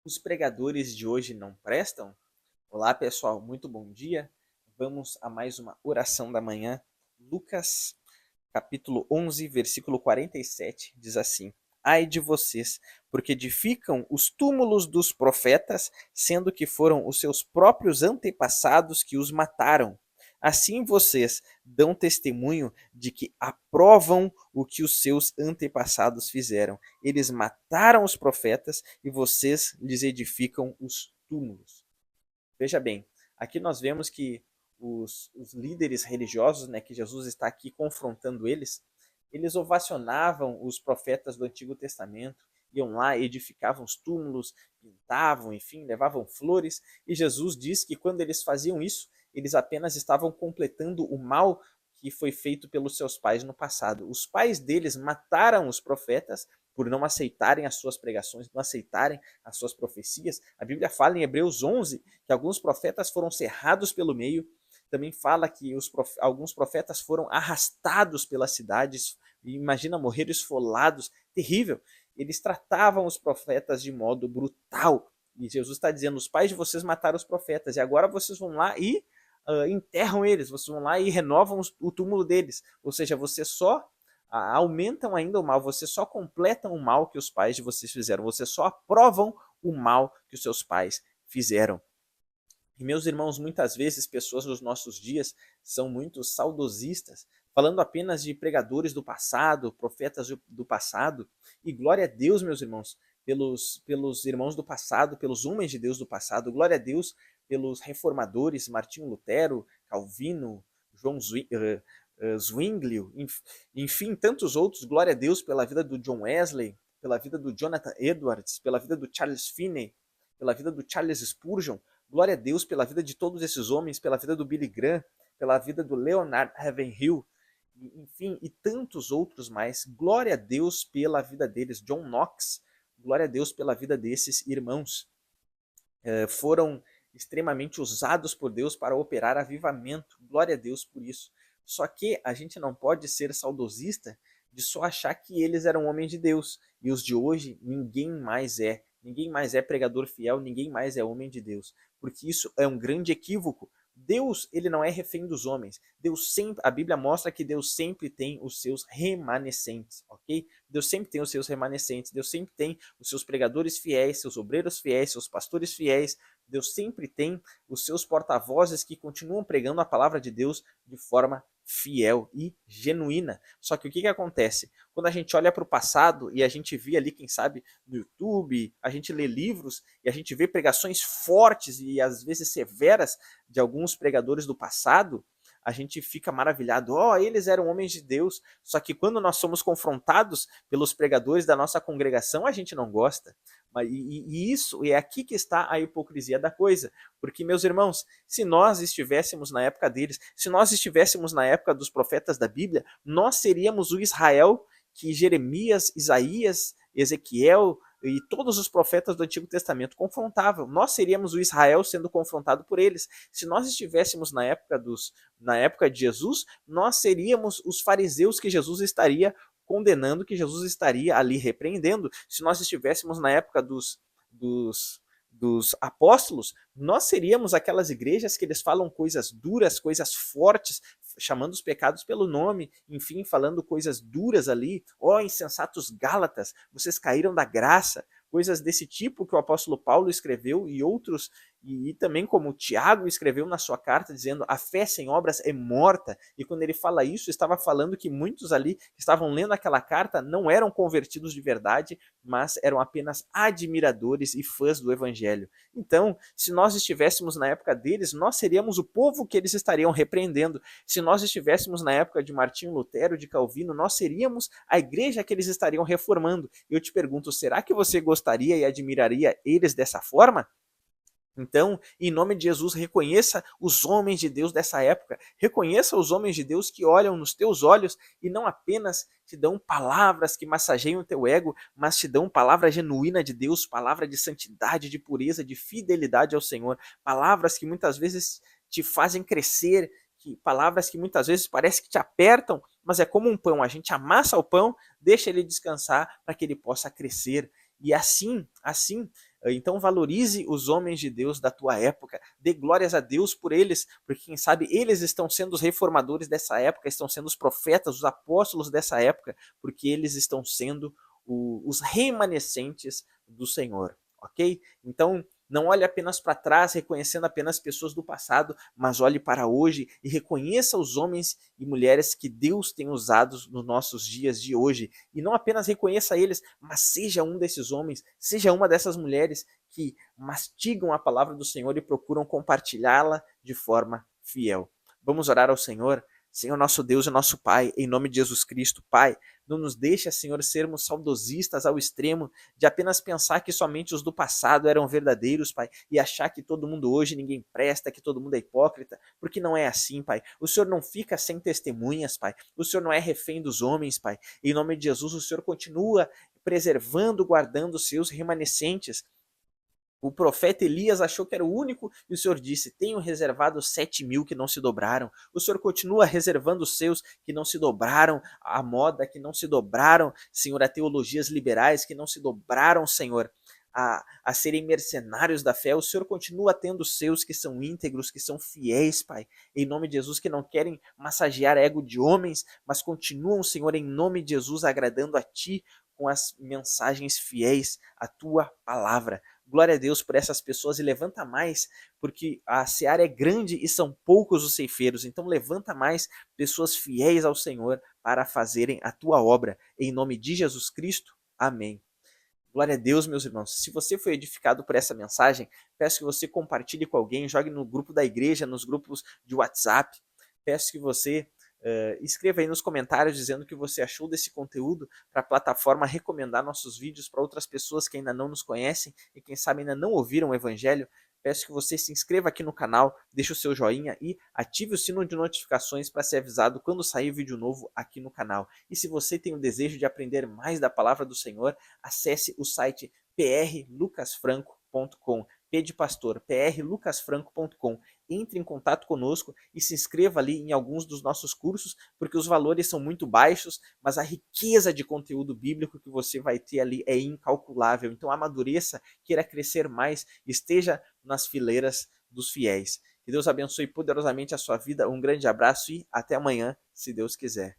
Os pregadores de hoje não prestam? Olá, pessoal, muito bom dia. Vamos a mais uma oração da manhã. Lucas, capítulo 11, versículo 47, diz assim: Ai de vocês, porque edificam os túmulos dos profetas, sendo que foram os seus próprios antepassados que os mataram. Assim vocês dão testemunho de que aprovam o que os seus antepassados fizeram. Eles mataram os profetas e vocês lhes edificam os túmulos. Veja bem, aqui nós vemos que os líderes religiosos, né, que Jesus está aqui confrontando eles ovacionavam os profetas do Antigo Testamento, iam lá, edificavam os túmulos, pintavam, enfim, levavam flores, e Jesus diz que quando eles faziam isso, eles apenas estavam completando o mal que foi feito pelos seus pais no passado. Os pais deles mataram os profetas por não aceitarem as suas pregações, não aceitarem as suas profecias. A Bíblia fala em Hebreus 11 que alguns profetas foram cerrados pelo meio. Também fala que alguns profetas foram arrastados pelas cidades. Imagina morrer esfolados, terrível. Eles tratavam os profetas de modo brutal. E Jesus está dizendo: os pais de vocês mataram os profetas e agora vocês vão lá e enterram eles, vocês vão lá e renovam o túmulo deles. Ou seja, vocês só aumentam ainda o mal, vocês só completam o mal que os pais de vocês fizeram, vocês só aprovam o mal que os seus pais fizeram. E meus irmãos, muitas vezes pessoas dos nossos dias são muito saudosistas, falando apenas de pregadores do passado, profetas do passado, e glória a Deus, meus irmãos, pelos irmãos do passado, pelos homens de Deus do passado, glória a Deus pelos reformadores, Martinho Lutero, Calvino, João Zwinglio, enfim, tantos outros. Glória a Deus pela vida do John Wesley, pela vida do Jonathan Edwards, pela vida do Charles Finney, pela vida do Charles Spurgeon. Glória a Deus pela vida de todos esses homens, pela vida do Billy Graham, pela vida do Leonard Ravenhill, enfim, e tantos outros mais. Glória a Deus pela vida deles. John Knox, glória a Deus pela vida desses irmãos. Foram extremamente usados por Deus para operar avivamento. Glória a Deus por isso. Só que a gente não pode ser saudosista de só achar que eles eram homens de Deus. E os de hoje, ninguém mais é. Ninguém mais é pregador fiel, ninguém mais é homem de Deus. Porque isso é um grande equívoco. Deus, ele não é refém dos homens. Deus sempre, a Bíblia mostra que Deus sempre tem os seus remanescentes, ok? Deus sempre tem os seus remanescentes. Deus sempre tem os seus pregadores fiéis, seus obreiros fiéis, seus pastores fiéis. Deus sempre tem os seus porta-vozes que continuam pregando a palavra de Deus de forma fiel e genuína. Só que o que acontece? Quando a gente olha para o passado e a gente vê ali, quem sabe, no YouTube, a gente lê livros e a gente vê pregações fortes e às vezes severas de alguns pregadores do passado, a gente fica maravilhado. Eles eram homens de Deus. Só que quando nós somos confrontados pelos pregadores da nossa congregação, a gente não gosta. E isso é aqui que está a hipocrisia da coisa. Porque, meus irmãos, se nós estivéssemos na época deles, se nós estivéssemos na época dos profetas da Bíblia, nós seríamos o Israel que Jeremias, Isaías, Ezequiel e todos os profetas do Antigo Testamento confrontavam. Nós seríamos o Israel sendo confrontado por eles. Se nós estivéssemos na época de Jesus, nós seríamos os fariseus que Jesus estaria condenando, que Jesus estaria ali repreendendo. Se nós estivéssemos na época dos apóstolos, nós seríamos aquelas igrejas que eles falam coisas duras, coisas fortes, chamando os pecados pelo nome, enfim, falando coisas duras ali. Insensatos Gálatas, vocês caíram da graça. Coisas desse tipo que o apóstolo Paulo escreveu e outros, e também como Tiago escreveu na sua carta, dizendo a fé sem obras é morta. E quando ele fala isso, estava falando que muitos ali que estavam lendo aquela carta não eram convertidos de verdade, mas eram apenas admiradores e fãs do evangelho. Então, se nós estivéssemos na época deles, nós seríamos o povo que eles estariam repreendendo. Se nós estivéssemos na época de Martinho Lutero, de Calvino, nós seríamos a igreja que eles estariam reformando. Eu te pergunto, será que você gostaria e admiraria eles dessa forma? Então, em nome de Jesus, reconheça os homens de Deus dessa época. Reconheça os homens de Deus que olham nos teus olhos e não apenas te dão palavras que massageiam o teu ego, mas te dão palavra genuína de Deus, palavra de santidade, de pureza, de fidelidade ao Senhor. Palavras que muitas vezes te fazem crescer, palavras que muitas vezes parece que te apertam, mas é como um pão. A gente amassa o pão, deixa ele descansar para que ele possa crescer. E assim Então valorize os homens de Deus da tua época, dê glórias a Deus por eles, porque quem sabe eles estão sendo os reformadores dessa época, estão sendo os profetas, os apóstolos dessa época, porque eles estão sendo os remanescentes do Senhor, ok? Então não olhe apenas para trás, reconhecendo apenas pessoas do passado, mas olhe para hoje e reconheça os homens e mulheres que Deus tem usado nos nossos dias de hoje. E não apenas reconheça eles, mas seja um desses homens, seja uma dessas mulheres que mastigam a palavra do Senhor e procuram compartilhá-la de forma fiel. Vamos orar ao Senhor? Senhor, nosso Deus e nosso Pai, em nome de Jesus Cristo, Pai, não nos deixa, Senhor, sermos saudosistas ao extremo de apenas pensar que somente os do passado eram verdadeiros, Pai, e achar que todo mundo hoje ninguém presta, que todo mundo é hipócrita, porque não é assim, Pai. O Senhor não fica sem testemunhas, Pai. O Senhor não é refém dos homens, Pai. Em nome de Jesus, o Senhor continua preservando, guardando os seus remanescentes. O profeta Elias achou que era o único e o Senhor disse, tenho reservado 7.000 que não se dobraram. O Senhor continua reservando os seus que não se dobraram à moda, que não se dobraram, Senhor, a teologias liberais, que não se dobraram, Senhor, a serem mercenários da fé. O Senhor continua tendo os seus que são íntegros, que são fiéis, Pai, em nome de Jesus, que não querem massagear ego de homens, mas continuam, Senhor, em nome de Jesus, agradando a Ti com as mensagens fiéis à Tua palavra. Glória a Deus por essas pessoas e levanta mais, porque a seara é grande e são poucos os ceifeiros. Então levanta mais pessoas fiéis ao Senhor para fazerem a tua obra. Em nome de Jesus Cristo. Amém. Glória a Deus, meus irmãos. Se você foi edificado por essa mensagem, peço que você compartilhe com alguém, jogue no grupo da igreja, nos grupos de WhatsApp. Peço que você escreva aí nos comentários dizendo o que você achou desse conteúdo para a plataforma recomendar nossos vídeos para outras pessoas que ainda não nos conhecem e quem sabe ainda não ouviram o Evangelho. Peço que você se inscreva aqui no canal, deixe o seu joinha e ative o sino de notificações para ser avisado quando sair vídeo novo aqui no canal. E se você tem o desejo de aprender mais da palavra do Senhor, acesse o site prlucasfranco.com. P de pastor, prlucasfranco.com. Entre em contato conosco e se inscreva ali em alguns dos nossos cursos, porque os valores são muito baixos, mas a riqueza de conteúdo bíblico que você vai ter ali é incalculável. Então amadureça, queira crescer mais, esteja nas fileiras dos fiéis. Que Deus abençoe poderosamente a sua vida. Um grande abraço e até amanhã, se Deus quiser.